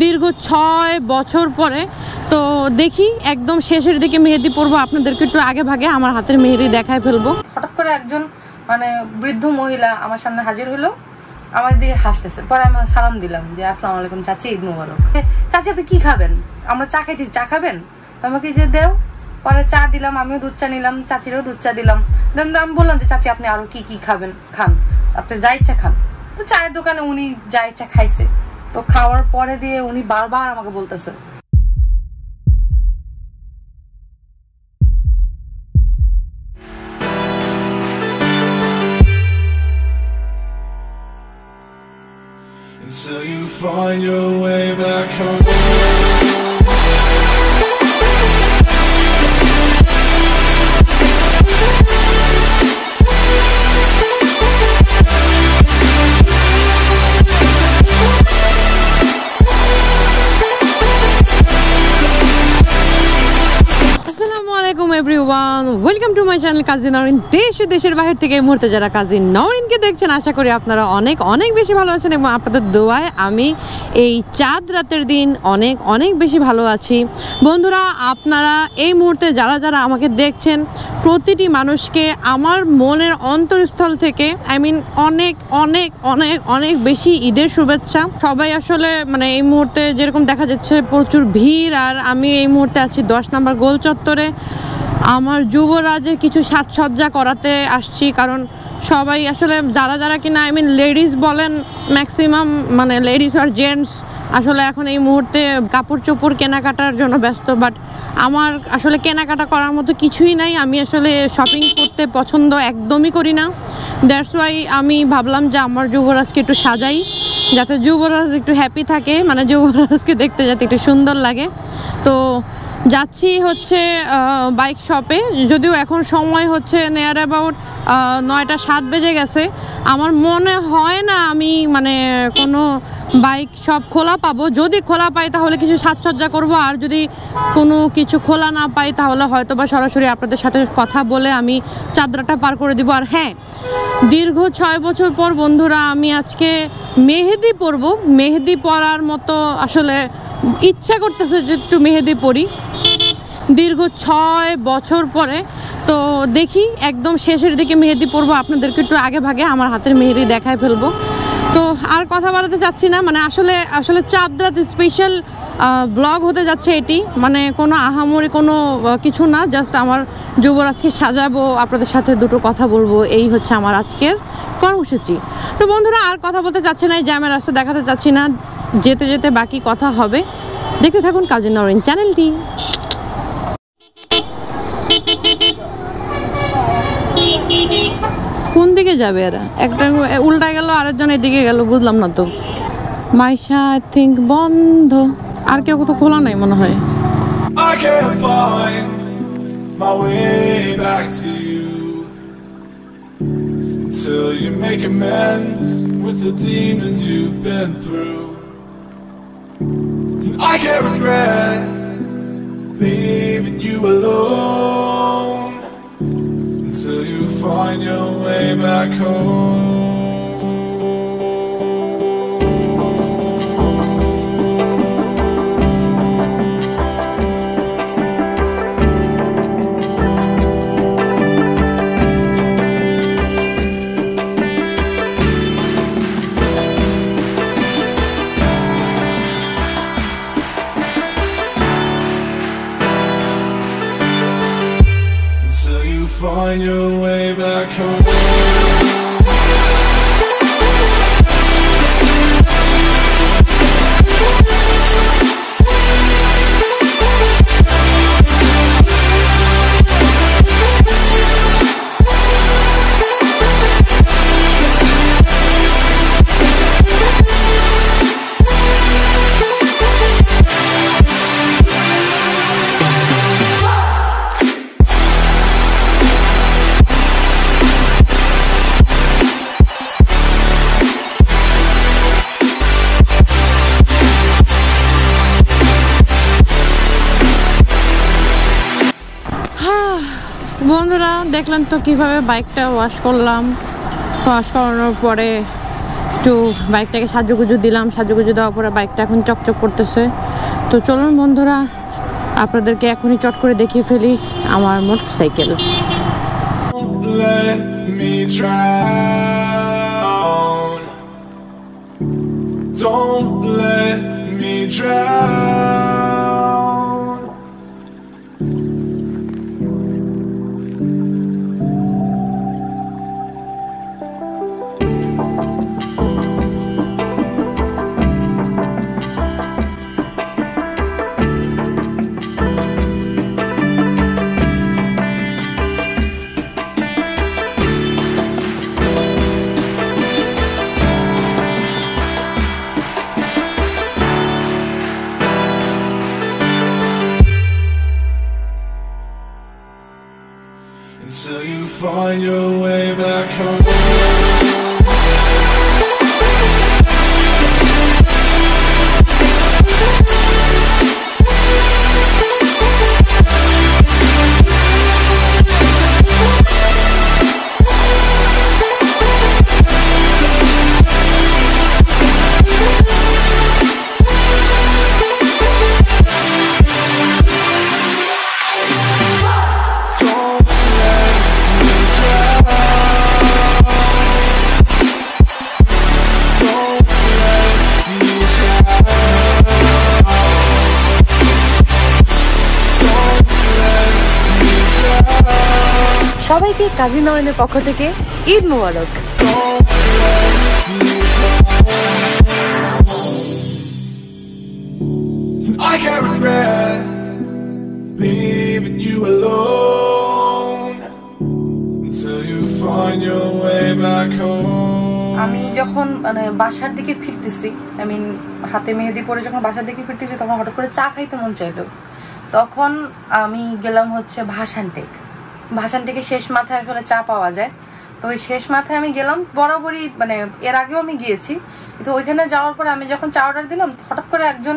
দীর্ঘ 6 বছর পরে। তো দেখি একদম শেষের দিকে মেহেদি পরবো, আপনাদেরকে একটু আগে ভাগে আমার হাতের মেহেদি দেখায় ফেলবো। হঠাৎ করে একজন মানে বৃদ্ধ মহিলা আমার সামনে হাজির হলো, আমার দিকে হাসতেছে। পরে আমি সালাম দিলাম যে আসসালামু আলাইকুম চাচি, ঈদ মুবারক। চাচি আপনি কি খাবেন? আমরা চা খাইতেছি, চা খাবেন? আমাকে যে দেও। পরে চা দিলাম, আমিও দুধ চা নিলাম, চাচিরও দুধ চা দিলাম। দেন আমি বললাম যে চাচি আপনি আরো কি কি খাবেন খান, আপনি যা ইচ্ছা খান। তো চায়ের দোকানে উনি যা ইচ্ছা খাইছে। তো খাওয়ার পরে দিয়ে উনি বারবার আমাকে বলতেছে until you find your way back home. Everyone, welcome to my channel Kazi Nowrin. দেশের বাহির থেকে এই মুহূর্তে যারা কাজী নওরিনকে দেখছেন, আশা করি আপনারা অনেক অনেক বেশি ভালো আছেন এবং আপনাদের দোয়ায় আমি এই চাঁদ রাতের দিন অনেক অনেক বেশি ভালো আছি। বন্ধুরা, আপনারা এই মুহূর্তে যারা যারা আমাকে দেখছেন, প্রতিটি মানুষকে আমার মনের অন্তরস্থল থেকে অনেক অনেক অনেক অনেক বেশি ঈদের শুভেচ্ছা। সবাই আসলে মানে এই মুহূর্তে যেরকম দেখা যাচ্ছে প্রচুর ভিড়, আর আমি এই মুহূর্তে আছি 10 নম্বর গোল চত্বরে। আমার যুবরাজের কিছু সাজসজ্জা করাতে আসছি, কারণ সবাই আসলে যারা যারা কিনা লেডিস বলেন, ম্যাক্সিমাম মানে লেডিস আর জেন্টস আসলে এখন এই মুহূর্তে কাপড় চোপড় কেনাকাটার জন্য ব্যস্ত। বাট আমার আসলে কেনাকাটা করার মতো কিছুই নাই। আমি আসলে শপিং করতে পছন্দ একদমই করি না। দ্যাটস ওয়াই আমি ভাবলাম যে আমার যুবরাজকে একটু সাজাই, যাতে যুবরাজ একটু হ্যাপি থাকে, মানে যুবরাজকে দেখতে যাতে একটু সুন্দর লাগে। তো যাচ্ছি হচ্ছে বাইক শপে, যদিও এখন সময় হচ্ছে নিয়ার অ্যাবাউট 9টা 7 বেজে গেছে। আমার মনে হয় না আমি মানে কোনো বাইক শপ খোলা পাবো। যদি খোলা পাই তাহলে কিছু সাজসজ্জা করব, আর যদি কোনো কিছু খোলা না পাই তাহলে হয়তো বা সরাসরি আপনাদের সাথে কথা বলে আমি চাদরাটা পার করে দিব। আর হ্যাঁ, দীর্ঘ 6 বছর পর বন্ধুরা আমি আজকে মেহেদি পরবো। মেহেদি পরার মতো আসলে ইচ্ছা করতেছে যে একটু মেহেদি পরি দীর্ঘ 6 বছর পরে। তো দেখি একদম শেষের দিকে মেহেদি পরবো, আপনাদেরকে একটু আগে ভাগে আমার হাতের মেহেদি দেখায় ফেলবো। তো আর কথা বলাতে চাচ্ছি না, মানে আসলে চাঁদ রাত স্পেশাল ব্লগ হতে যাচ্ছে এটি, মানে কোনো আহামরি কোনো কিছু না, জাস্ট আমার যুবরাজকে সাজাবো, আপনাদের সাথে দুটো কথা বলবো, এই হচ্ছে আমার আজকের কর্মসূচি। তো বন্ধুরা, আর কথা বলতে চাচ্ছি না, জ্যামের রাস্তা দেখাতে চাচ্ছি না, যেতে যেতে বাকি কথা হবে। দেখতে থাকুন কাজী নওরিন চ্যানেলটি। কোন দিকে যাবে এরা? একটা উল্টা গেল, আরেকজন এদিকে গেল, বুঝলাম না তো। মাইশা আই থিঙ্ক বন্ধ, আর কেউ তো খোলা নাই মনে হয়। I can't find my way back to you until you make amends with the demons you've been through. And I can't regret leaving you alone until you find your way back home. Find your way back home. বন্ধুরা, দেখলেন তো কিভাবে বাইকটা wash করলাম। Wash করানোর পরে একটু বাইকটাকে সাজুগুজু দিলাম, সাজুগুজু দেওয়ার পরে বাইকটা এখন চকচক করতেছে। তো চলুন বন্ধুরা, আপনাদেরকে এখনই চট করে দেখিয়ে ফেলি আমার motorcycle. Let me drown. Don't let me drown. Until you find your way back home. সবাইকে কাজী নয়নের পক্ষ থেকে ঈদ মোবারক। I can't regret leaving you alone until you find your way back home. আমি যখন মানে বাসার দিকে ফিরতেছি, হাতে মেহেদি পরে যখন বাসার দিকে ফিরতেছি, তখন হঠাৎ করে চা খাইতে মন চাইলো। তখন আমি গেলাম হচ্ছে ভাসান থেকে শেষ মাথায় আসলে চা পাওয়া যায়। তো ওই শেষ মাথায় আমি গেলাম, বরাবরই এর আগেও আমি গিয়েছি। তো ওইখানে যাওয়ার পরে আমি যখন চা অর্ডার দিলাম, হঠাৎ করে একজন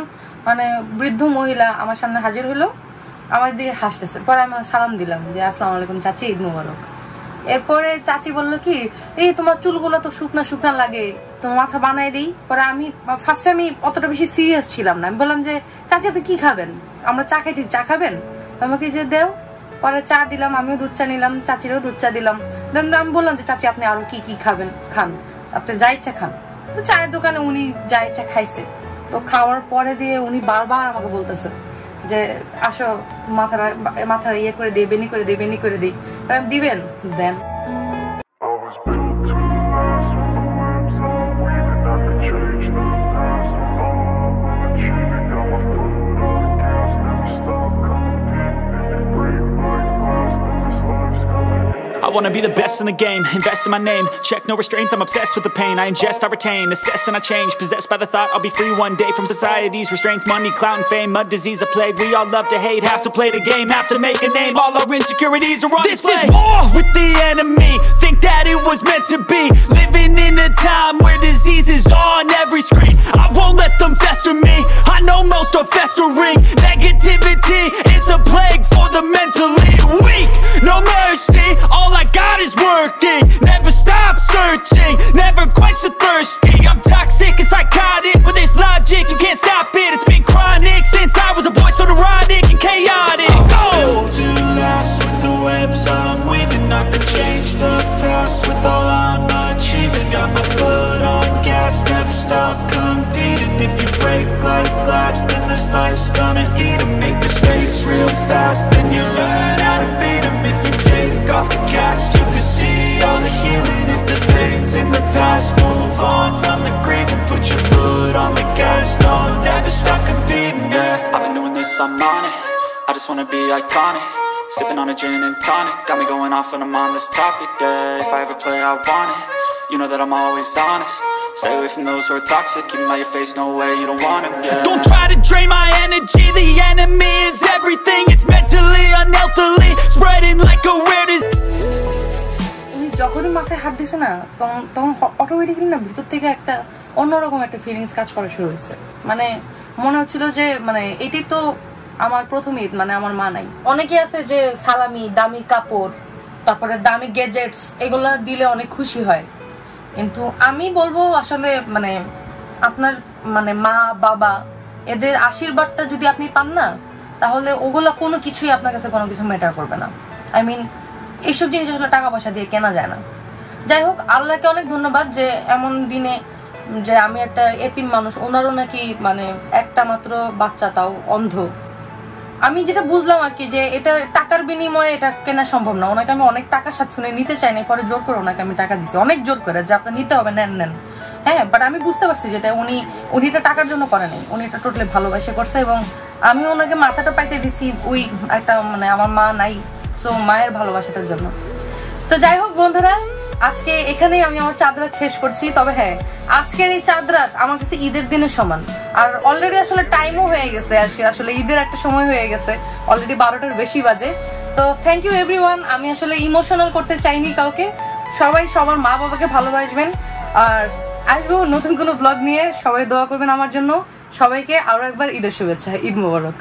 বৃদ্ধ মহিলা আমার সামনে হাজির হলো, আমার দিকে হাসতেছে। পরে আমি সালাম দিলাম যে আসসালামু আলাইকুম চাচি, ঈদ মোবারক। এরপরে চাচি বললো কি, এই তোমার চুলগুলো তো শুকনা শুকনা লাগে, তোমার মাথা বানাই দিই। পরে ফার্স্টে আমি অতটা বেশি সিরিয়াস ছিলাম না। আমি বললাম যে চাচি আপনি কি খাবেন, আমরা চা খাইতেছি, চা খাবেন? আমাকে যে দেও। পরে চা দিলাম, আমিও দুধ চা নিলাম, চাচিরও দুধ চা দিলাম। দেন আমি বললাম যে চাচি আপনি আরো কি খাবেন, খান, আপনি যা ইচ্ছা খান। তো চায়ের দোকানে উনি যা ইচ্ছা খাইছে। তো খাওয়ার পরে দিয়ে উনি বারবার আমাকে বলতেছে যে আসো মাথার ইয়ে করে দিই, বেনি করে দিই। দিবেন, দেন। I wanna be the best in the game, invest in my name, check no restraints, I'm obsessed with the pain. I ingest, I retain, assess and I change, possessed by the thought I'll be free one day from society's restraints. Money, clout and fame, a disease, a plague. We all love to hate, have to play the game, have to make a name. All our insecurities are on display. This is war with the enemy, think that it was meant to be. Living in a time where disease is on every screen. I won't let them fester me, I know most are festering. Negativity is a plague for the mentally weak. No mercy, all I got is working. Never stop searching, never quench the thirsty. I'm toxic and psychotic with this logic, you can't stop it. It's been chronic since I was a boy, so neurotic and chaotic. I'm built to last with the webs I'm weaving. I could change the past with all I'm achieving. Got my foot on gas, never stop competing. If you break like glass, then this life's gonna eat 'em. Make mistakes real fast, then you learn how to beat 'em. If you take off the cast, you can see all the healing. If the pain's in the past, move on from the grave and put your foot on the gas. No, never stop competing, yeah. I've been doing this, I'm on it, I just wanna be iconic. Sipping on a gin and tonic, got me going off when I'm on this topic, yeah. If I ever play, I want it, you know that I'm always honest. Stay away from those who are toxic, keep 'em out your face, no way, you don't want 'em, yeah. Don't try to drain my energy, the enemy is everything. It's mentally, unhealthily, spreading like a rare disease. যখনই মাথায় হাত দিছে না, তখন automatically না ভিতর থেকে একটা অন্যরকম একটা ফিলিংস কাজ করা শুরু হয়েছে। মনে হচ্ছিল যে এটাই তো আমার প্রথম ঈদ, আমার মা নাই। অনেকে আছে যে সালামি, দামি কাপড়, তারপরে দামি গ্যাজেটস, এগুলা দিলে অনেক খুশি হয়। কিন্তু আমি বলবো আসলে মানে আপনার মানে মা বাবা এদের আশীর্বাদটা যদি আপনি পান না, তাহলে ওগুলা কোনো কিছুই আপনার কাছে কোনো কিছু ম্যাটার করবে না। আই মিন এইসব জিনিস আসলে টাকা পয়সা দিয়ে কেনা যায় না। যাই হোক, আল্লাহকে অনেক ধন্যবাদ যে এমন দিনে যে আমি একটা এতিম মানুষ, ওনারও নাকি মানে একটা মাত্র বাচ্চা, তাও অন্ধ। আমি যেটা বুঝলাম আর কি যে এটা টাকার বিনিময়ে এটা কেনা সম্ভব না। ওনাকে আমি অনেক টাকা সাথে নিতে চাই না, পরে জোর করে ওনাকে আমি টাকা দিছি, অনেক জোর করে যে আপনার নিতে হবে, নেন নেন। হ্যাঁ, বাট আমি বুঝতে পারছি যেটা উনি এটা টাকার জন্য করে নাই, উনি এটা টোটালি ভালোবাসে করছে। এবং আমি ওনাকে মাথাটা পাইতে দিছি ওই একটা মানে আমার মা নাই, সো মায়ের ভালোবাসাটার জন্য। তো যাই হোক বন্ধুরা, আজকে এখানেই আমি আমার চাঁদ রাত শেষ করছি। তবে হ্যাঁ, আজকের এই চাঁদ রাত আমার কাছে ঈদের দিনের সমান। আর অলরেডি আসলে টাইমও হয়ে গেছে, আসলে ঈদের একটা সময় হয়ে গেছে, অলরেডি 12টার বেশি বাজে। তো থ্যাংক ইউ এভরিওয়ান। আমি আসলে ইমোশনাল করতে চাইনি কাউকে, সবাই সবার মা বাবাকে ভালোবাসবেন। আর আসবো নতুন কোনো ব্লগ নিয়ে, সবাই দোয়া করবেন আমার জন্য। সবাইকে আরো একবার ঈদের শুভেচ্ছা, ঈদ মোবারক।